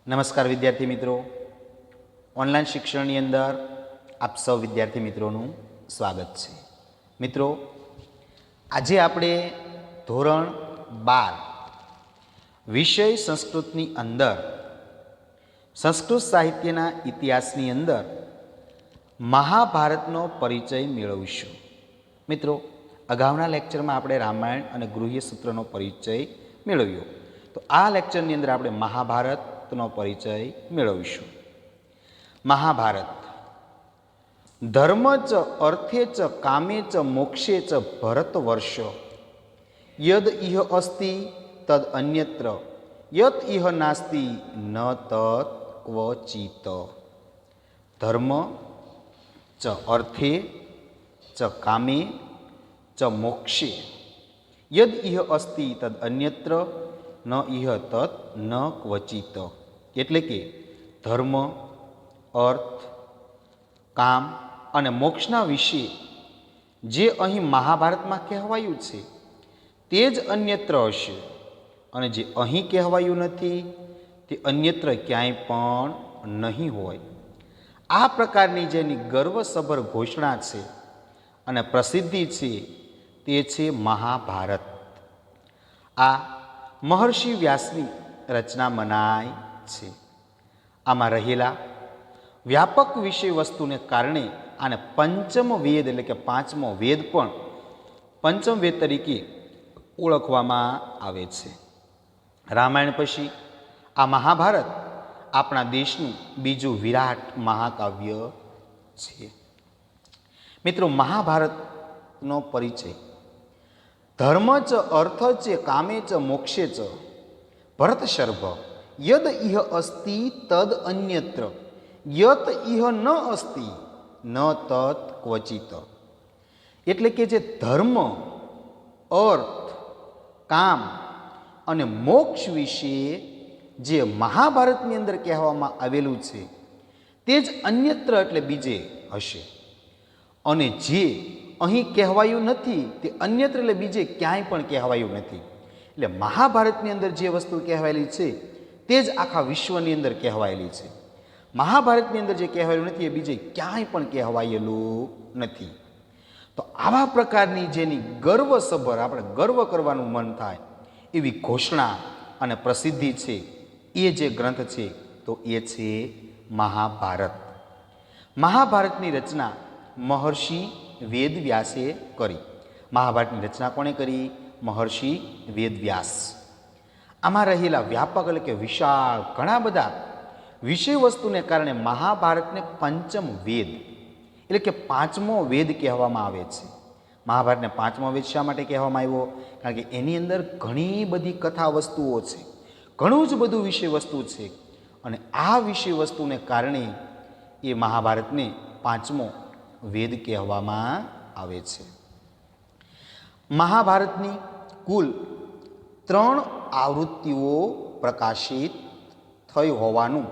નમસ્કાર વિદ્યાર્થી મિત્રો, ઓનલાઈન શિક્ષણની અંદર આપ સૌ વિદ્યાર્થી મિત્રોનું સ્વાગત છે. મિત્રો, આજે આપણે ધોરણ 12 વિષય સંસ્કૃતની અંદર સંસ્કૃત સાહિત્યના ઇતિહાસની અંદર મહાભારતનો પરિચય મેળવીશું. મિત્રો, અગાઉના લેક્ચરમાં આપણે રામાયણ અને ગૃહ્ય સૂત્રનો પરિચય મેળવ્યો, તો આ લેક્ચરની અંદર આપણે મહાભારતનો પરિચય મેળવીશું. મહાભારત ધર્મ ચ અર્થે ચ કામે ચ મોક્ષે ચ ભરત વર્ષ યદ ઇહ અસ્તિ તદ અન્યત્ર યત ઇહ નાસ્તિ ન તત ક્વચિત. ધર્મ ચ અર્થે ચ કામે ચ મોક્ષે યદ ઇહ અસ્તિ તદ અન્યત્ર ન ઇહ તત ન ક્વચિત. એટલે કે ધર્મ, અર્થ, કામ અને મોક્ષના વિશે જે અહીં મહાભારતમાં કહેવાયું છે તે જ અન્યત્ર હશે, અને જે અહીં કહેવાયું નથી તે અન્યત્ર ક્યાંય પણ નહીં હોય. આ પ્રકારની જેની ગર્વસભર ઘોષણા છે અને પ્રસિદ્ધિ છે તે છે મહાભારત. આ મહર્ષિ વ્યાસની રચના મનાય છે. આમાં રહેલા વ્યાપક વિષય વસ્તુને કારણે આને પંચમ વેદ એટલે કે પાંચમો વેદ પણ પંચમ વેદ તરીકે ઓળખવામાં આવે છે. રામાયણ પછી આ મહાભારત આપણા દેશનું બીજું વિરાટ મહાકાવ્ય છે. મિત્રો, મહાભારતનો પરિચય. ધર્મ ચ અર્થ ચ કામે ચ મોક્ષે ચ ભરત શર્ભ યદ ઇહ અસ્તિ તદ અન્યત્ર યત ઇહ ન અસ્તિ ન તત ક્વચિત. એટલે કે જે ધર્મ, અર્થ, કામ અને મોક્ષ વિશે જે મહાભારતની અંદર કહેવામાં આવેલું છે તે જ અન્યત્ર એટલે બીજે હશે, અને જે અહીં કહેવાયું નથી તે અન્યત્ર એટલે બીજે ક્યાંય પણ કહેવાયું નથી. એટલે મહાભારતની અંદર જે વસ્તુ કહેવાયેલી છે તે જ આખા વિશ્વની અંદર કહેવાયેલી છે. મહાભારતની અંદર જે કહેવાયેલું નથી એ બીજે ક્યાંય પણ કહેવાયેલું નથી. તો આવા પ્રકારની જેની ગર્વસભર આપણે ગર્વ કરવાનું મન થાય એવી ઘોષણા અને પ્રસિદ્ધિ છે એ જે ગ્રંથ છે તો એ છે મહાભારત. મહાભારતની રચના મહર્ષિ વેદવ્યાસે કરી. મહાભારતની રચના કોણે કરી? મહર્ષિ વેદવ્યાસ. આમાં રહેલા વ્યાપક એટલે કે વિશાળ ઘણા બધા વિષય વસ્તુને કારણે મહાભારતને પંચમ વેદ એટલે કે પાંચમો વેદ કહેવામાં આવે છે. મહાભારતને પાંચમો વેદ શા માટે કહેવામાં આવ્યો? કારણ કે એની અંદર ઘણી બધી કથા વસ્તુઓ છે, ઘણું જ બધું વિષય વસ્તુ છે, અને આ વિષય વસ્તુને કારણે એ મહાભારતને પાંચમો વેદ કહેવામાં આવે છે. મહાભારતની કુલ 3 આવૃત્તિઓ પ્રકાશિત થઈ હોવાનું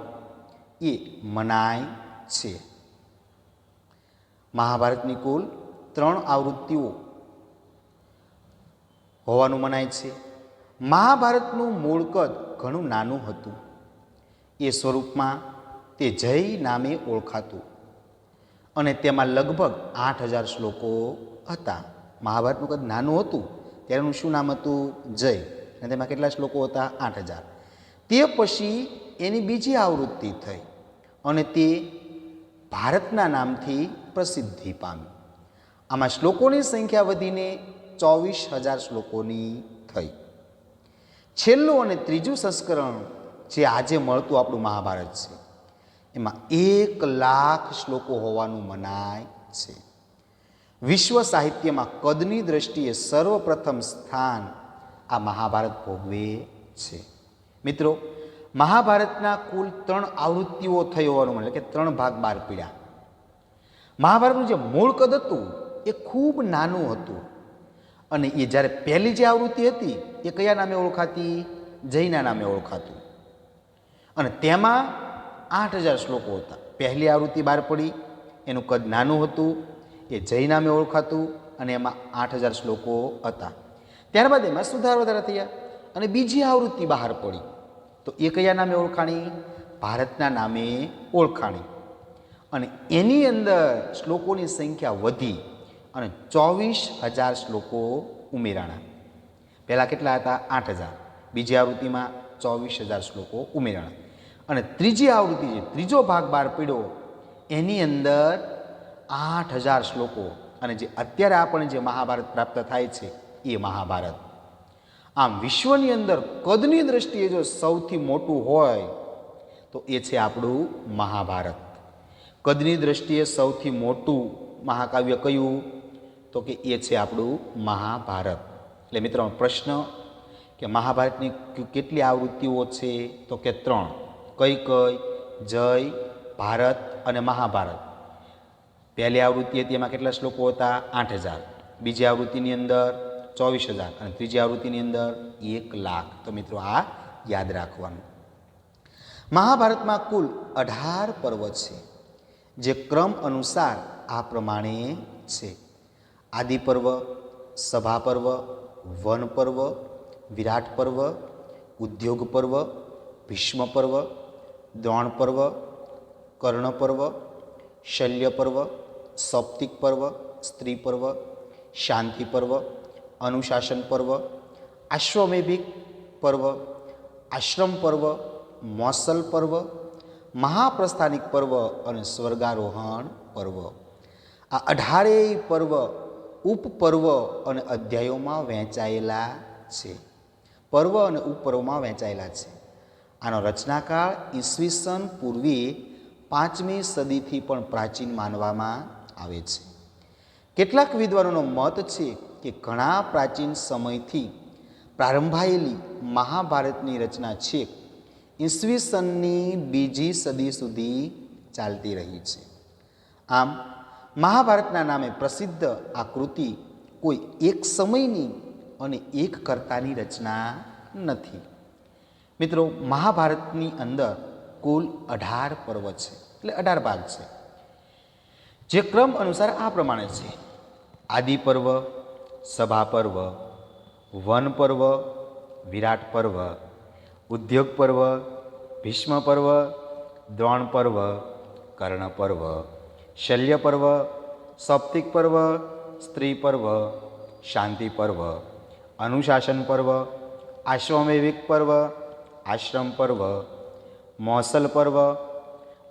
એ મનાય છે. મહાભારતની કુલ 3 આવૃત્તિઓ હોવાનું મનાય છે. મહાભારતનું મૂળ કદ ઘણું નાનું હતું. એ સ્વરૂપમાં તે જય નામે ઓળખાતું, અને તેમાં લગભગ 8000 શ્લોકો હતા. મહાભારતનું કદ નાનું હતું ત્યારે એનું શું નામ હતું? જય. અને તેમાં કેટલા શ્લોકો હતા? 8000. તે પછી એની બીજી આવૃત્તિ થઈ અને તે ભારતના નામથી પ્રસિદ્ધિ પામી. આમાં શ્લોકોની સંખ્યા વધીને 24000 શ્લોકોની થઈ. છેલ્લું અને ત્રીજું સંસ્કરણ જે આજે મળતું આપણું મહાભારત છે એમાં 1,00,000 શ્લોકો હોવાનું મનાય છે. વિશ્વ સાહિત્યમાં કદની દ્રષ્ટિએ સર્વપ્રથમ સ્થાન આ મહાભારત ભોગવે છે. મિત્રો, મહાભારતના કુલ 3 આવૃત્તિઓ થઈ હોવાનું એટલે કે 3 ભાગ બહાર પડ્યા. મહાભારતનું જે મૂળ કદ હતું એ ખૂબ નાનું હતું, અને એ જ્યારે પહેલી જે આવૃત્તિ હતી એ કયા નામે ઓળખાતી? જયના નામે ઓળખાતું, અને તેમાં 8000 શ્લોકો હતા. પહેલી આવૃત્તિ બહાર પડી, એનું કદ નાનું હતું, એ જય નામે ઓળખાતું, અને એમાં 8000 શ્લોકો હતા. ત્યારબાદ એમાં સુધાર વધારા થયા અને બીજી આવૃત્તિ બહાર પડી, તો એ કયા નામે ઓળખાણી? ભારતના નામે ઓળખાણી અને એની અંદર શ્લોકોની સંખ્યા વધી અને 24,000 શ્લોકો ઉમેરાણા. પહેલાં કેટલા હતા? 8,000. બીજી આવૃત્તિમાં 24,000 શ્લોકો ઉમેરાણા અને ત્રીજી આવૃત્તિ જે ત્રીજો ભાગ બહાર પડ્યો એની અંદર 8,000 શ્લોકો અને જે અત્યારે આપણને જે મહાભારત પ્રાપ્ત થાય છે એ મહાભારત. આમ વિશ્વની અંદર કદની દ્રષ્ટિએ જો સૌથી મોટું હોય તો એ છે આપણું મહાભારત. કદની દ્રષ્ટિએ સૌથી મોટું મહાકાવ્ય કયું? તો કે એ છે આપણું મહાભારત. એટલે મિત્રો પ્રશ્ન કે મહાભારતની કેટલી આવૃત્તિઓ છે? તો કે 3. કઈ કઈ? જય, ભારત અને મહાભારત. પહેલી આવૃત્તિ હતી એમાં કેટલા શ્લોકો હતા? 8,000. બીજી આવૃત્તિની અંદર 24,000 અને ત્રીજી આવૃત્તિની અંદર 1,00,000. તો મિત્રો આ યાદ રાખવાનું. મહાભારતમાં કુલ 18 પર્વ છે જે ક્રમ અનુસાર આ પ્રમાણે છે: આદિ પર્વ, સભા પર્વ, વન પર્વ, વિરાટ પર્વ, ઉદ્યોગ પર્વ, ભીષ્મ પર્વ, દ્રોણ પર્વ, કર્ણ પર્વ, શલ્ય પર્વ, સૌપ્તિક પર્વ, સ્ત્રી પર્વ, શાંતિ પર્વ, અનુશાસન પર્વ, આશ્વમેધિક પર્વ, આશ્રમ પર્વ, મોસલ પર્વ, મહાપ્રસ્થાનિક પર્વ અને સ્વર્ગારોહણ પર્વ. આ 18 પર્વ ઉપપર્વ અને અધ્યાયોમાં વહેંચાયેલા છે. પર્વ અને ઉપપર્વમાં વહેંચાયેલા છે. આનો રચનાકાળ ઈસવીસન પૂર્વે 5મી સદીથી પણ પ્રાચીન માનવામાં આવે છે. કેટલાક વિદ્વાનોનો મત છે કે ઘણા પ્રાચીન સમયથી પ્રારંભાયેલી મહાભારતની રચના છેક ઈસવીસનની 2જી સદી સુધી ચાલતી રહી છે. આમ મહાભારતના નામે પ્રસિદ્ધ આ કૃતિ કોઈ એક સમયની અને એક કર્તાની રચના નથી. મિત્રો મહાભારતની અંદર કુલ 18 પર્વ છે, એટલે 18 ભાગ છે, જે ક્રમ અનુસાર આ પ્રમાણે છે: આદિ પર્વ, સભા પર્વ, વન પર્વ, વિરાટ પર્વ, ઉદ્યોગ પર્વ, ભીષ્મ પર્વ, દ્રોણ પર્વ, કર્ણ પર્વ, શલ્ય પર્વ, સૌપ્તિક પર્વ, સ્ત્રી પર્વ, શાંતિ પર્વ, અનુશાસન પર્વ, આશ્વમેધિક પર્વ, આશ્રમ પર્વ, મોસલ પર્વ,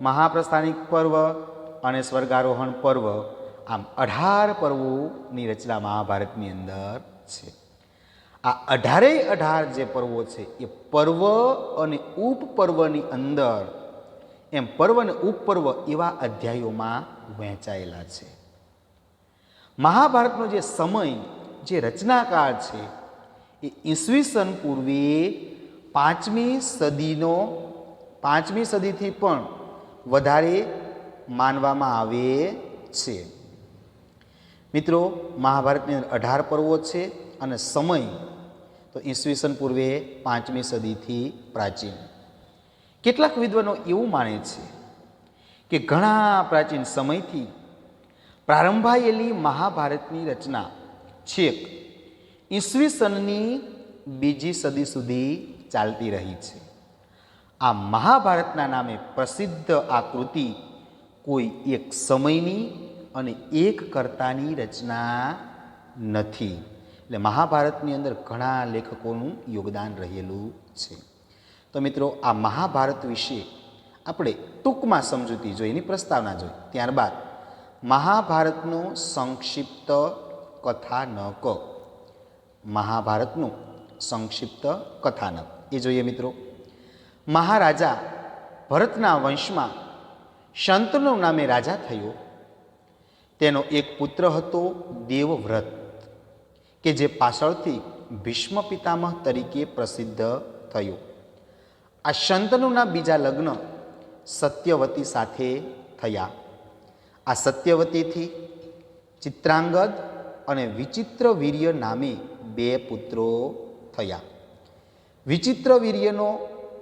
મહાપ્રસ્થાનિક પર્વ અને સ્વર્ગારોહણ પર્વ. આમ 18 પર્વોની રચના મહાભારતની અંદર છે. આ 18 જે પર્વો છે એ પર્વ અને ઉપપર્વની અંદર એમ પર્વ અને ઉપપર્વ એવા અધ્યાયોમાં વહેંચાયેલા છે. મહાભારતનો જે સમય, જે રચનાકાળ છે એ ઈસવીસન પૂર્વે 5મી સદીથી પણ વધારે માનવામાં આવે છે. મિત્રો મહાભારતની અંદર 18 પર્વો છે અને સમય તો ઈસવીસન પૂર્વે 5મી સદીથી પ્રાચીન. કેટલાક વિદ્વાનો એવું માને છે કે ઘણા પ્રાચીન સમયથી પ્રારંભાયેલી મહાભારતની રચના છેક ઈસવીસનની 2જી સદી સુધી ચાલતી રહી છે. આ મહાભારતના નામે પ્રસિદ્ધ આ કૃતિ કોઈ એક સમયની અને એક કર્તાની રચના નથી. એટલે મહાભારતની અંદર ઘણા લેખકોનું યોગદાન રહેલું છે. તો મિત્રો આ મહાભારત વિશે આપણે ટૂંકમાં સમજૂતી જોઈ, એની પ્રસ્તાવના જોઈ, ત્યારબાદ મહાભારતનું સંક્ષિપ્ત કથાનક, મહાભારતનું સંક્ષિપ્ત કથાનક એ જોઈએ. મિત્રો મહારાજા ભરતના વંશમાં શંતનુ નામે રાજા થયો. તેનો એક પુત્ર હતો દેવવ્રત, કે જે પાછળથી ભીષ્મ પિતામહ તરીકે પ્રસિદ્ધ થયો. આ શંતનુના બીજા લગ્ન સત્યવતી સાથે થયા. આ સત્યવતીથી ચિત્રાંગદ અને વિચિત્રવીર્ય નામે 2 પુત્રો થયા. વિચિત્રવીર્યનો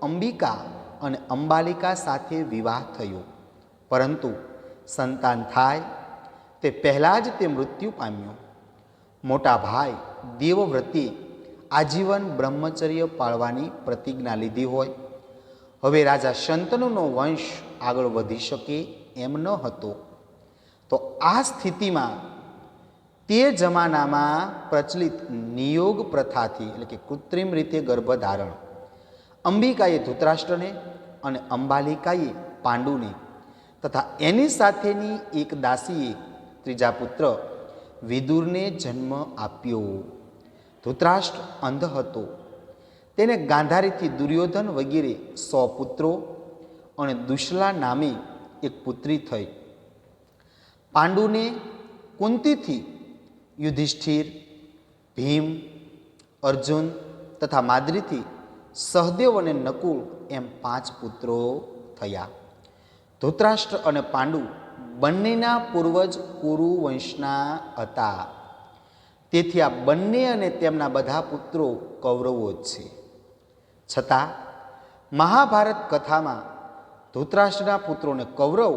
અંબિકા અને અંબાલિકા સાથે વિવાહ થયો, પરંતુ સંતાન થાય તે પહેલાં જ તે મૃત્યુ પામ્યો. મોટા ભાઈ દેવવ્રતે આજીવન બ્રહ્મચર્ય પાળવાની પ્રતિજ્ઞા લીધી હોય. હવે રાજા શંતનુનો વંશ આગળ વધી શકે એમ ન હતો. તો આ સ્થિતિમાં તે જમાનામાં પ્રચલિત નિયોગ પ્રથાથી એટલે કે કૃત્રિમ રીતે ગર્ભધારણ અંબિકાએ ધૃતરાષ્ટ્રને અને અંબાલિકાએ પાંડુને તથા એની સાથેની એક દાસીએ ત્રીજા પુત્ર વિદુરને જન્મ આપ્યો. ધૃતરાષ્ટ્ર અંધ હતો. તેને ગાંધારીથી દુર્યોધન વગેરે 100 પુત્રો અને દુશલા નામે એક પુત્રી થઈ. પાંડુને કુંતીથી યુધિષ્ઠિર, ભીમ, અર્જુન તથા માદ્રીથી સહદેવ અને નકુળ એમ 5 પુત્રો થયા. ધૃતરાષ્ટ્ર અને પાંડુ બંનેના પૂર્વજ કુરુ વંશના હતા. તેથી આ બંને અને તેમના બધા પુત્રો કૌરવો જ છે. છતાં મહાભારત કથામાં ધૃતરાષ્ટ્રના પુત્રોને કૌરવ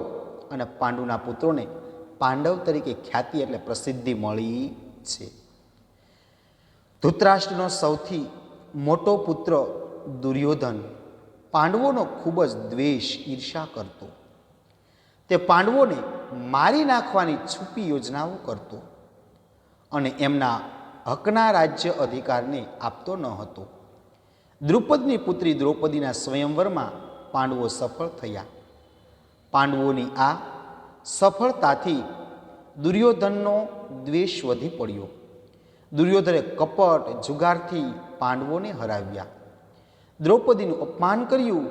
અને પાંડુના પુત્રોને પાંડવ તરીકે ખ્યાતિ એટલે પ્રસિદ્ધિ મળી છે. ધૃતરાષ્ટ્રનો સૌથી મોટો પુત્ર દુર્યોધન પાંડવોનો ખૂબ જ દ્વેષ, ઈર્ષા કરતો. તે પાંડવોને મારી નાખવાની છુપી યોજનાઓ કરતો અને એમના હકના રાજ્ય અધિકારને આપતો ન હતો. દ્રુપદની પુત્રી દ્રૌપદીના સ્વયંવરમાં પાંડવો સફળ થયા. પાંડવોની આ સફળતાથી દુર્યોધનનો દ્વેષ વધી પડ્યો. દુર્યોધને કપટ જુગારથી પાંડવોને હરાવ્યા, દ્રૌપદીનું અપમાન કર્યું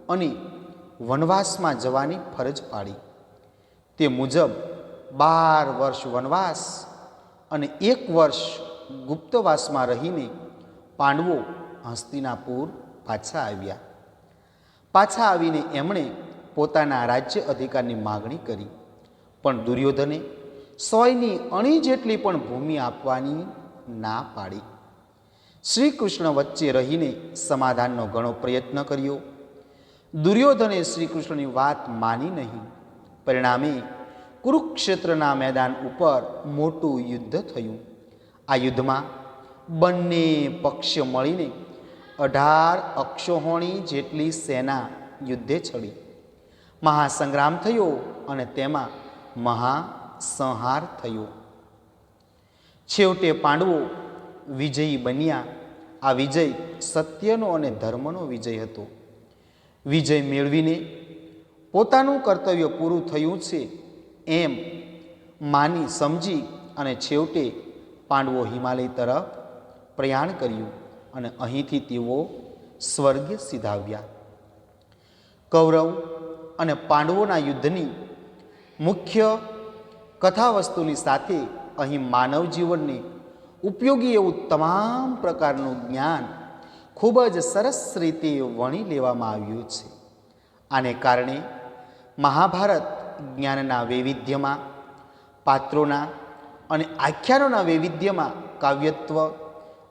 અને વનવાસમાં જવાની ફરજ પાડી. તે મુજબ 12 વર્ષ વનવાસ અને 1 વર્ષ ગુપ્તવાસમાં રહીને પાંડવો હસ્તિનાપુર પાછા આવ્યા. પાછા આવીને એમણે પોતાના રાજ્ય અધિકારની માગણી કરી, પણ દુર્યોધને 100ની અણી જેટલી પણ ભૂમિ આપવાની ના પાડી. શ્રી કૃષ્ણ વચ્ચે રહીને સમાધાનનો ઘણો પ્રયત્ન કર્યો. દુર્યોધને શ્રી કૃષ્ણની વાત માની નહીં. પરિણામે કુરુક્ષેત્રના મેદાન ઉપર મોટું યુદ્ધ થયું. આ યુદ્ધમાં બંને પક્ષ મળીને 18 અક્ષોહિણી જેટલી સેના યુદ્ધે ચડી. મહાસંગ્રામ થયો અને તેમાં મહાસંહાર થયો. છેવટે પાંડવો વિજયી બન્યા. આ વિજય સત્યનો અને ધર્મનો વિજય હતો. વિજય મેળવીને પોતાનું કર્તવ્ય પૂરું થયું છે એમ માની સમજી અને છેવટે પાંડવો હિમાલય તરફ પ્રયાણ કર્યું અને અહીંથી તેઓ સ્વર્ગે સિધાવ્યા. કૌરવ અને પાંડવોના યુદ્ધની મુખ્ય કથાવસ્તુની સાથે અહીં માનવ જીવનને ઉપયોગી એવું તમામ પ્રકારનું જ્ઞાન ખૂબ જ સરસ રીતે વણી લેવામાં આવ્યું છે. આને કારણે મહાભારત જ્ઞાનના વૈવિધ્યમાં, પાત્રોના અને આખ્યાનોના વૈવિધ્યમાં, કાવ્યત્વ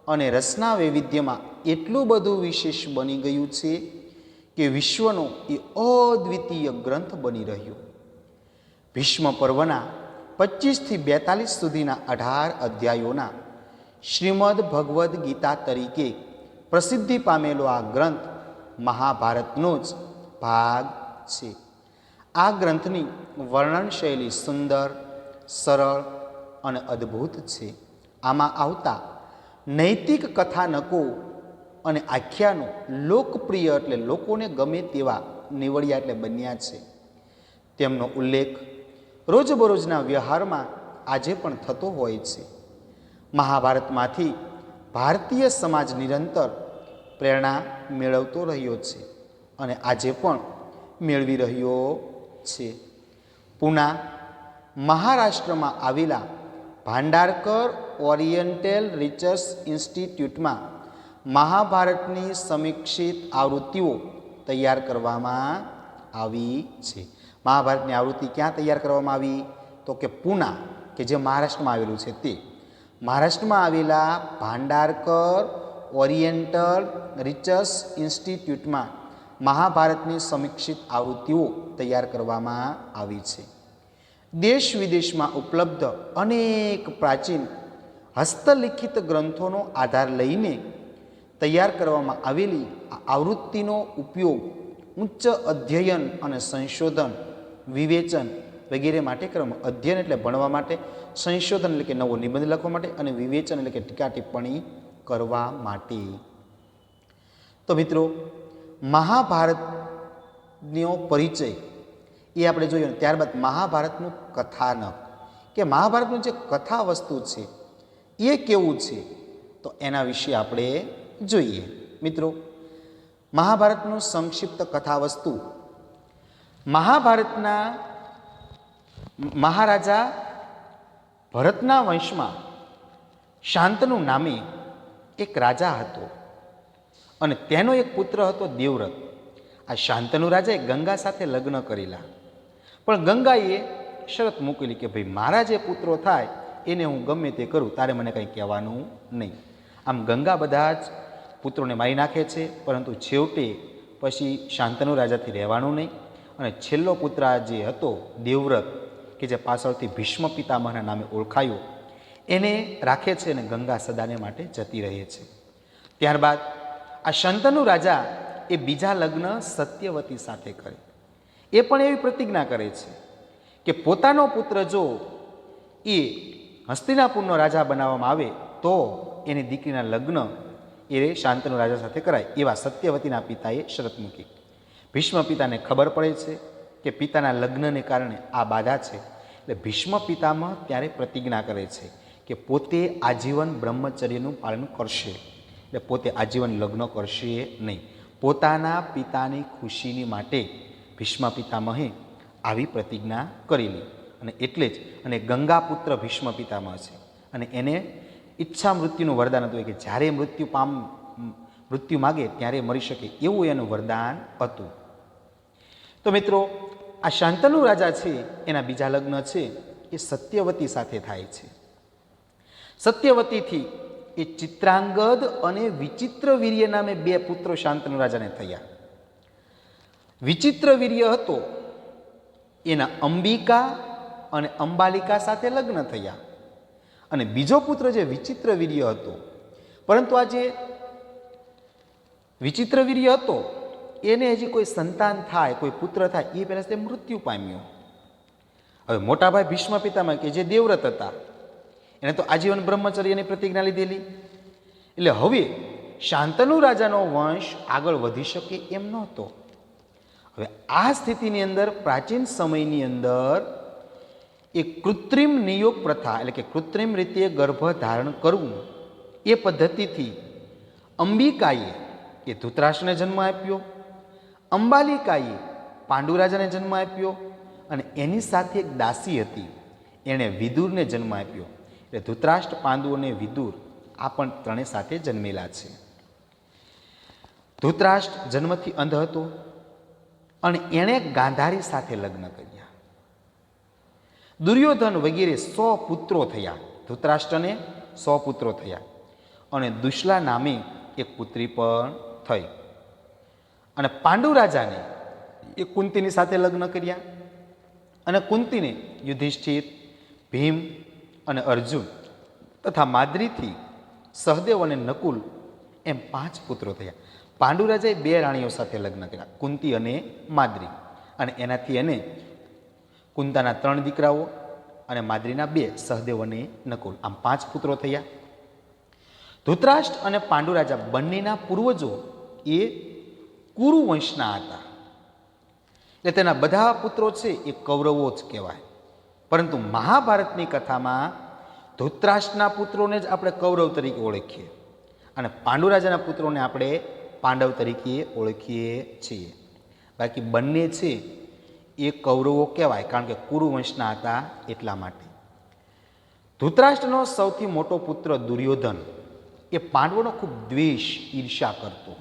અને રસના વૈવિધ્યમાં એટલું બધું વિશેષ બની ગયું છે કે વિશ્વનો એ અદ્વિતીય ગ્રંથ બની રહ્યો. ભીષ્મ પર્વના 25થી 42 સુધીના 18 અધ્યાયોના શ્રીમદ ભગવદ્ ગીતા તરીકે પ્રસિદ્ધિ પામેલો આ ગ્રંથ મહાભારતનો જ ભાગ છે. આ ગ્રંથની વર્ણન શૈલી સુંદર, સરળ અને અદ્ભુત છે. આમાં આવતા નૈતિક કથાનકો અને આખ્યાનો લોકપ્રિય એટલે લોકોને ગમે તેવા નીવડ્યા એટલે બન્યા છે. તેમનો ઉલ્લેખ રોજબરોજના વ્યવહારમાં આજે પણ થતો હોય છે. મહાભારતમાંથી ભારતીય સમાજ નિરંતર પ્રેરણા મેળવતો રહ્યો છે અને આજે પણ મેળવી રહ્યો છે. પૂના, મહારાષ્ટ્રમાં આવેલા ભાંડારકર ઓરિએન્ટલ રિસર્ચ ઇન્સ્ટિટ્યૂટમાં મહાભારતની સમીક્ષિત આવૃત્તિઓ તૈયાર કરવામાં આવી છે. મહાભારતની આવૃત્તિ ક્યાં તૈયાર કરવામાં આવી? તો કે પૂના, કે જે મહારાષ્ટ્રમાં આવેલું છે તે. મહારાષ્ટ્રમાં આવેલા ભાંડારકર ઓરિએન્ટલ રિસર્ચ ઇન્સ્ટિટ્યૂટમાં મહાભારતની સમીક્ષિત આવૃત્તિઓ તૈયાર કરવામાં આવી છે. દેશ વિદેશમાં ઉપલબ્ધ અનેક પ્રાચીન હસ્તલિખિત ગ્રંથોનો આધાર લઈને તૈયાર કરવામાં આવેલી આ આવૃત્તિનો ઉપયોગ ઉચ્ચ અધ્યયન અને સંશોધન, વિવેચન વગેરે માટે કરવામાં. અધ્યયન એટલે ભણવા માટે, સંશોધન એટલે કે નવો નિબંધ લખવા માટે, અને વિવેચન એટલે કે ટીકા ટિપ્પણી કરવા માટે. તો મિત્રો, મહાભારતનો પરિચય એ આપણે જોયું. ત્યારબાદ મહાભારતનું કથાનક કે મહાભારતનું જે કથા વસ્તુ છે એ કેવું છે, તો એના વિશે આપણે જોઈએ. મિત્રો, મહાભારતનું સંક્ષિપ્ત કથા વસ્તુ. મહાભારતના મહારાજા ભરતના વંશમાં શાંતનુ નામે એક રાજા હતો અને તેનો એક પુત્ર હતો દેવવ્રત. આ શાંતનુ રાજાએ ગંગા સાથે લગ્ન કરેલા, પણ ગંગાએ શરત મૂકેલી કે ભાઈ મારા જે પુત્રો થાય એને હું ગમે તે કરું, તારે મને કંઈ કહેવાનું નહીં. આમ ગંગા બધા જ પુત્રોને મારી નાખે છે, પરંતુ છેવટે પછી શાંતનુ રાજાથી રહેવાનું નહીં અને છેલ્લો પુત્ર જે હતો દેવવ્રત, કે જે પાછળથી ભીષ્મ પિતામહના નામે ઓળખાયો, એને રાખે છે અને ગંગા સદાને માટે જતી રહે છે. ત્યારબાદ આ શાંતનુ રાજા એ બીજા લગ્ન સત્યવતી સાથે કરે. એ પણ એવી પ્રતિજ્ઞા કરે છે કે પોતાનો પુત્ર જો એ હસ્તિનાપુરનો રાજા બનાવવામાં આવે તો એની દીકરીના લગ્ન એ શાંતનુ રાજા સાથે કરાય. એવા સત્યવતીના પિતાએ શરત મૂકી. ભીષ્મ પિતાને ખબર પડે છે કે પિતાના લગ્નને કારણે આ બાધા છે, એટલે ભીષ્મ પિતામહ ત્યારે પ્રતિજ્ઞા કરે છે કે પોતે આજીવન બ્રહ્મચર્યનું પાલન કરશે, એટલે પોતે આજીવન લગ્ન કરશે નહીં. પોતાના પિતાની ખુશીની માટે ભીષ્મ પિતામહે આવી પ્રતિજ્ઞા કરેલી, અને એટલે જ અને ગંગાપુત્ર ભીષ્મ પિતામહ છે, અને એને ઈચ્છા મૃત્યુનું વરદાન હતું કે જ્યારે મૃત્યુ માગે ત્યારે મરી શકે એવું એનું વરદાન હતું. તો મિત્રો, આ શાંતનુ રાજા છે એના બીજા લગ્ન છે એ સત્યવતી સાથે થાય છે. સત્યવતીથી એ ચિત્રાંગદ અને વિચિત્રવીર્ય નામે બે પુત્રો શાંતનુ રાજાને થયા. વિચિત્રવીર્ય હતો એના અંબિકા અને અંબાલિકા સાથે લગ્ન થયા, અને બીજો પુત્ર જે વિચિત્રવીર્ય હતો, પરંતુ આ જે વિચિત્રવીર્ય હતો એને હજી કોઈ સંતાન થાય, કોઈ પુત્ર થાય એ પહેલાં તે મૃત્યુ પામ્યો. હવે મોટાભાઈ ભીષ્મ પિતામહ કે જે દેવવ્રત હતા એને તો આજીવન બ્રહ્મચર્યની પ્રતિજ્ઞા લીધેલી, એટલે હવે શાંતનુ રાજાનો વંશ આગળ વધી શકે એમ નહોતો. હવે આ સ્થિતિની અંદર પ્રાચીન સમયની અંદર એ કૃત્રિમ નિયોગ પ્રથા, એટલે કે કૃત્રિમ રીતે ગર્ભ ધારણ કરવું, એ પદ્ધતિથી અંબિકાએ એ ધૃતરાષ્ટ્રને જન્મ આપ્યો, અંબાલિકાએ પાંડુ રાજાને જન્મ આપ્યો, અને એની સાથે એક દાસી હતી એણે વિદુરને જન્મ આપ્યો. એટલે ધૃતરાષ્ટ્ર, પાંડુ અને વિદુર આ પણ ત્રણે સાથે જન્મેલા છે. ધૃતરાષ્ટ્ર જન્મથી અંધ હતો અને એણે ગાંધારી સાથે લગ્ન કર્યા. દુર્યોધન વગેરે 100 પુત્રો થયા. ધૃતરાષ્ટ્રને 100 પુત્રો થયા, અને દુશલા નામે એક પુત્રી પણ થઈ. અને પાંડુ રાજાને એ કુંતીની સાથે લગ્ન કર્યા, અને કુંતીને યુધિષ્ઠિર, ભીમ અને અર્જુન તથા માદ્રીથી સહદેવ અને નકુલ એમ 5 પુત્રો થયા. પાંડુ રાજાએ 2 રાણીઓ સાથે લગ્ન કર્યા, કુંતી અને માદ્રી, અને એનાથી એને કુંતાના 3 દીકરાઓ અને માદ્રીના 2, સહદેવ અને નકુલ, આમ 5 પુત્રો થયા. ધૃતરાષ્ટ્ર અને પાંડુ રાજા બંનેના પૂર્વજો એ કુરુ વંશના હતા, એટલે તેના બધા પુત્રો છે એ કૌરવો જ કહેવાય. પરંતુ મહાભારતની કથામાં ધૃતરાષ્ટ્રના પુત્રોને જ આપણે કૌરવ તરીકે ઓળખીએ, અને પાંડુ રાજાના પુત્રોને આપણે પાંડવ તરીકે ઓળખીએ છીએ. બાકી બંને છે એ કૌરવો કહેવાય, કારણ કે કુરુ વંશના હતા એટલા માટે. ધૃતરાષ્ટ્રનો સૌથી મોટો પુત્ર દુર્યોધન એ પાંડવોનો ખૂબ દ્વેષ, ઈર્ષા કરતો.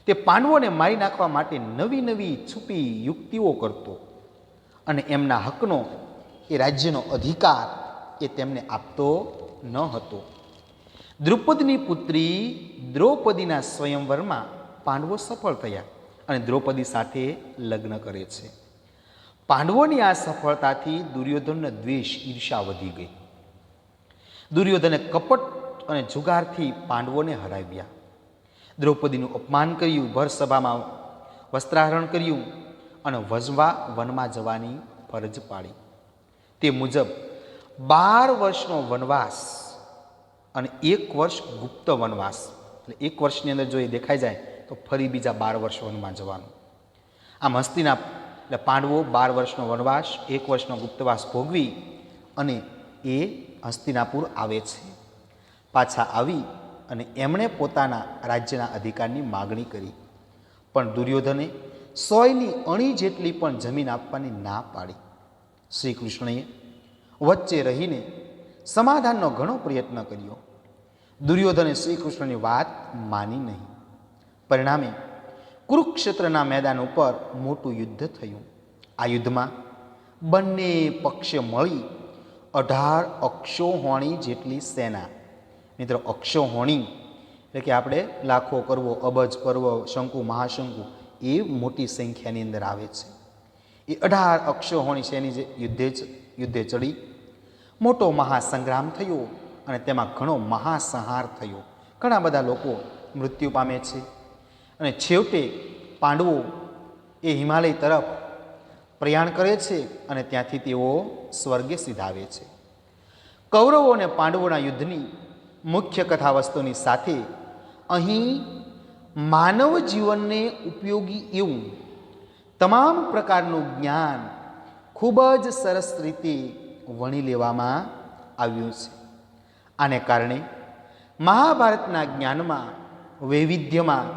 તે પાંડવોને મારી નાખવા માટે નવી નવી છુપી યુક્તિઓ કરતો, અને એમના હકનો, એ રાજ્યનો અધિકાર એ તેમને આપતો ન હતો. દ્રૌપદીની પુત્રી દ્રૌપદીના સ્વયંવરમાં પાંડવો સફળ થયા અને દ્રૌપદી સાથે લગ્ન કરે છે. પાંડવોની આ સફળતાથી દુર્યોધનનો દ્વેષ, ઈર્ષા વધી ગઈ. દુર્યોધને કપટ અને જુગારથી પાંડવોને હરાવ્યા. દ્રૌપદીનું અપમાન કર્યું, ભર સભામાં વસ્ત્રાહરણ કર્યું અને વજવા વનમાં જવાની ફરજ પાડી. તે મુજબ 12 વર્ષનો વનવાસ અને 1 વર્ષ ગુપ્ત વનવાસ, એટલે 1 વર્ષની અંદર જો એ દેખાઈ જાય તો ફરી બીજા 12 વર્ષ વનમાં જવાનું. આમ એટલે પાંડવો 12 વર્ષનો વનવાસ, 1 વર્ષનો ગુપ્તવાસ ભોગવી અને એ હસ્તિનાપુર આવે છે. પાછા આવી અને એમણે પોતાના રાજ્યના અધિકારની માગણી કરી, પણ દુર્યોધને 100ની અણી જેટલી પણ જમીન આપવાની ના પાડી. શ્રી કૃષ્ણએ વચ્ચે રહીને સમાધાનનો ઘણો પ્રયત્ન કર્યો. દુર્યોધને શ્રી કૃષ્ણની વાત માની નહીં. પરિણામે કુરુક્ષેત્રના મેદાન ઉપર મોટું યુદ્ધ થયું. આ યુદ્ધમાં બંને પક્ષે મળી 18 અક્ષોહોણી જેટલી સેના. મિત્રો, અક્ષોહોણી એટલે કે આપણે લાખો કરવો, અબજ કરવો, શંકુ, મહાશંકુ, એ મોટી સંખ્યાની અંદર આવે છે. એ 18 અક્ષોહોણી સેની જે યુદ્ધે ચડી મોટો મહાસંગ્રામ થયો અને તેમાં ઘણો મહાસંહાર થયો. ઘણા બધા લોકો મૃત્યુ પામે છે અને છેવટે પાંડવો એ હિમાલય તરફ પ્રયાણ કરે છે અને ત્યાંથી તેઓ સ્વર્ગે સિધાવે છે. કૌરવો અને પાંડવોના યુદ્ધની મુખ્ય કથા વસ્તુની સાથે અહીં માનવ જીવનને ઉપયોગી એવું તમામ પ્રકારનું જ્ઞાન ખૂબ જ સરસ રીતે વણી લેવામાં આવ્યું છે. આને કારણે મહાભારતના જ્ઞાનમાં, વૈવિધ્યમાં,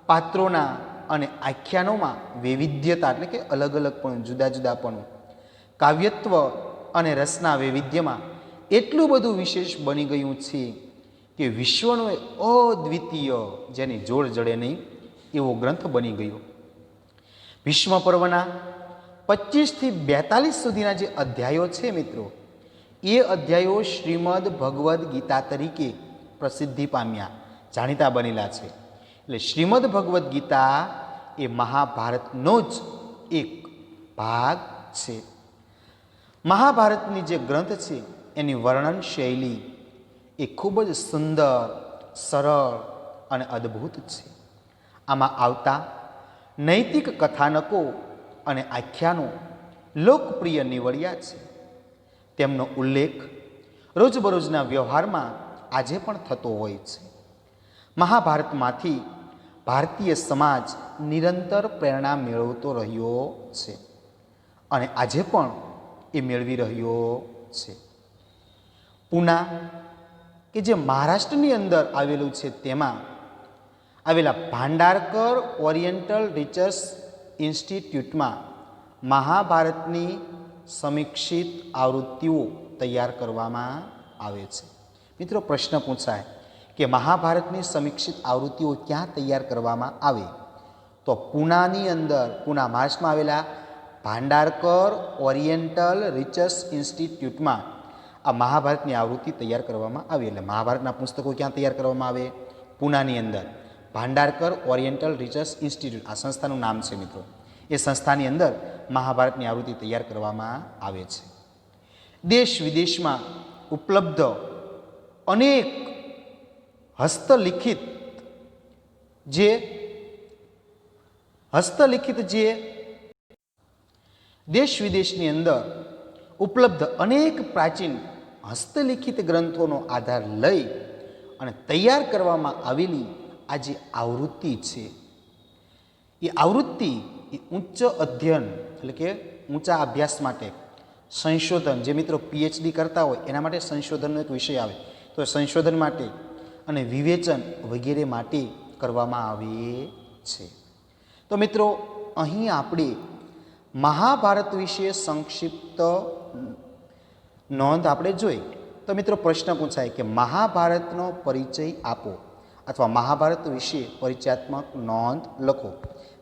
પાત્રોના અને આખ્યાનોમાં વૈવિધ્યતા એટલે કે અલગ અલગપણું, જુદા જુદાપણું, કાવ્યત્વ અને રસના વૈવિધ્યમાં એટલું બધું વિશેષ બની ગયું છે કે વિશ્વનો અદ્વિતીય, જેની જોડ જડે નહીં એવો ગ્રંથ બની ગયો. ભીષ્મ પર્વના 25થી 42 સુધીના જે અધ્યાયો છે મિત્રો, એ અધ્યાયો શ્રીમદ ભગવદ્ ગીતા તરીકે પ્રસિદ્ધિ પામ્યા, જાણીતા બનેલા છે. એટલે શ્રીમદ ભગવદ્ ગીતા એ મહાભારતનો જ એક ભાગ છે. મહાભારતની જે ગ્રંથ છે એની વર્ણન શૈલી એ ખૂબ જ સુંદર, સરળ અને અદ્ભુત છે. આમાં આવતા નૈતિક કથાનકો અને આખ્યાનો લોકપ્રિય નીવડ્યા છે. તેમનો ઉલ્લેખ રોજબરોજના વ્યવહારમાં આજે પણ થતો હોય છે. મહાભારતમાંથી ભારતીય સમાજ નિરંતર પ્રેરણા મેળવતો રહ્યો છે અને આજે પણ એ મેળવી રહ્યો છે. પૂના કે જે મહારાષ્ટ્રની અંદર આવેલું છે, તેમાં આવેલા ભાંડારકર ઓરિએન્ટલ રિસર્ચ ઇન્સ્ટિટ્યૂટમાં મહાભારતની સમીક્ષિત આવૃત્તિઓ તૈયાર કરવામાં આવે છે. મિત્રો, પ્રશ્ન પૂછાય કે મહાભારતની સમીક્ષિત આવૃત્તિઓ ક્યાં તૈયાર કરવામાં આવે? તો પૂનાની અંદર, પૂના મહારાષ્ટ્રમાં આવેલા ભાંડારકર ઓરિએન્ટલ રિસર્ચ ઇન્સ્ટિટ્યૂટમાં આ મહાભારતની આવૃત્તિ તૈયાર કરવામાં આવી. એટલે મહાભારતના પુસ્તકો ક્યાં તૈયાર કરવામાં આવે? પૂનાની અંદર ભાંડારકર ઓરિએન્ટલ રિસર્ચ ઇન્સ્ટિટ્યૂટ, આ સંસ્થાનું નામ છે મિત્રો. એ સંસ્થાની અંદર મહાભારતની આવૃત્તિ તૈયાર કરવામાં આવે છે. દેશ વિદેશમાં ઉપલબ્ધ અનેક હસ્તલિખિત જે દેશ વિદેશની અંદર ઉપલબ્ધ અનેક પ્રાચીન હસ્તલિખિત ગ્રંથોનો આધાર લઈ અને તૈયાર કરવામાં આવેલી આ જે આવૃત્તિ છે, એ આવૃત્તિ એ ઉચ્ચ અધ્યયન એટલે કે ઊંચા અભ્યાસ માટે, સંશોધન, જે મિત્રો પીએચડી કરતા હોય એના માટે સંશોધનનો એક વિષય આવે, તો સંશોધન માટે અને વિવેચન વગેરે માટે કરવામાં આવે છે. તો મિત્રો, અહીં આપણે મહાભારત વિશે સંક્ષિપ્ત નોંધ આપણે જોઈ. તો મિત્રો, પ્રશ્ન પૂછાય કે મહાભારતનો પરિચય આપો અથવા મહાભારત વિશે પરિચયાત્મક નોંધ લખો.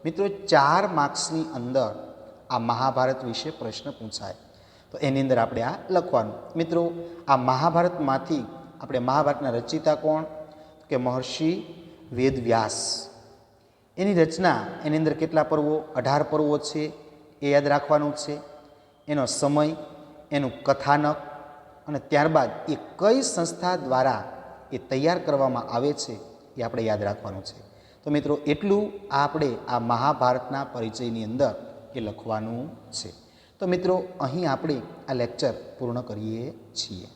મિત્રો, 4 માર્ક્સની અંદર આ મહાભારત વિશે પ્રશ્ન પૂછાય, તો એની અંદર આપણે આ લખવાનું. મિત્રો, આ મહાભારતમાંથી આપણે મહાભારતના રચયિતા કોણ? કે મહર્ષિ વેદવ્યાસ. એની રચના, એની અંદર કેટલા પર્વો? 18 પર્વો છે, એ યાદ રાખવાનું છે. એનો સમય, એનું કથાનક અને ત્યારબાદ એ કઈ સંસ્થા દ્વારા એ તૈયાર કરવામાં આવે છે એ આપણે યાદ રાખવાનું છે. તો મિત્રો એટલું આપણે આ મહાભારતના પરિચયની અંદર એ લખવાનું છે. તો મિત્રો અહીં આપણે આ લેક્ચર પૂર્ણ કરીએ છીએ.